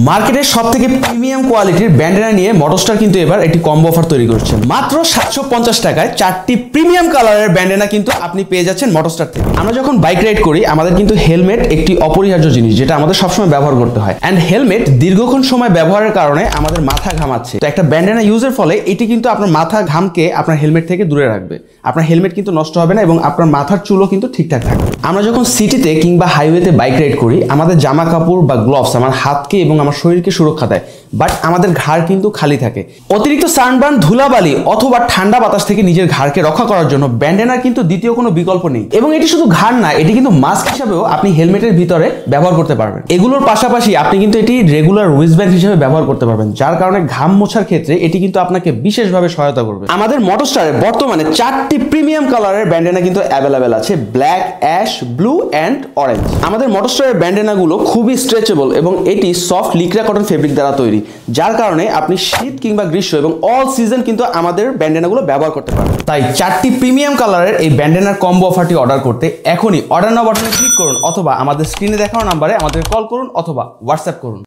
মার্কেটের সবথেকে প্রিমিয়াম কোয়ালিটির ব্যান্ডেনা নিয়ে মোটরস্টার কিন্তু এবার একটি কম্বো অফার তৈরি করছে। মাত্র 750 টাকায় 4টি প্রিমিয়াম কালারের ব্যান্ডেনা কিন্তু আপনি পেয়ে যাচ্ছেন মোটরস্টার থেকে। আমরা যখন বাইক রাইড করি আমাদের কিন্তু হেলমেট একটি অপরিহার্য জিনিস, যেটা আমাদের সবসময় ব্যবহার করতে হয়। অ্যান্ড হেলমেট দীর্ঘক্ষণ সময় ব্যবহারের কারণে আমাদের মাথা ঘামাচ্ছে। তো একটা ব্যান্ডেনা ইউজের ফলে এটি কিন্তু আপনার মাথা ঘামকে আপনার হেলমেট থেকে দূরে রাখবে। আপনার হেলমেট কিন্তু নষ্ট হবে না এবং আপনার মাথার চুলও কিন্তু ঠিকঠাক থাকবে। আমরা যখন সিটিতে কিংবা হাইওয়েতে বাইক রাইড করি আমাদের জামা কাপড় বা গ্লোভস আমার হাতকে এবং আমার শরীরকে সুরক্ষা দেয়, বাট আমাদের ঘাড় কিন্তু খালি থাকে। অতিরিক্ত সানবার্ন, ধুলাবালি অথবা ঠান্ডা বাতাস থেকে নিজের ঘাড়কে রক্ষা করার জন্য ব্যান্ডেনার কিন্তু দ্বিতীয় কোনো বিকল্প নেই। এবং এটি শুধু ঘাড় না, এটি কিন্তু মাস্ক হিসাবেও আপনি হেলমেটের ভিতরে ব্যবহার করতে পারবেন। এগুলোর পাশাপাশি আপনি কিন্তু এটি রেগুলার রিস্টব্যান্ড হিসেবে ব্যবহার করতে পারবেন, যার কারণে ঘাম মোছার ক্ষেত্রে এটি কিন্তু আপনাকে বিশেষভাবে সহায়তা করবে। আমাদের মোটরস্টারে বর্তমানে 4টি প্রিমিয়াম কালারের ব্যান্ডেনা কিন্তু অ্যাভেলেবেল আছে, black, ash, blue and orange. আমাদের মোটরস্টারের ব্যান্ডেনাগুলো খুবই স্ট্রেচেবল এবং এটি সফট লিক্রা কটন ফেব্রিক দ্বারা তৈরি, যার কারণে আপনি শীত কিংবা গ্রীষ্ম এবং অল সিজন কিন্তু আমাদের ব্যান্ডেনাগুলো ব্যবহার করতে পারবেন। তাই 4টি প্রিমিয়াম কালারের এই ব্যান্ডেনার কম্বো অফারটি অর্ডার করতে এখনই অর্ডার নাও বাটনে ক্লিক করুন অথবা আমাদের স্ক্রিনে দেখানো নাম্বারে আমাদের কল করুন অথবা হোয়াটসঅ্যাপ করুন।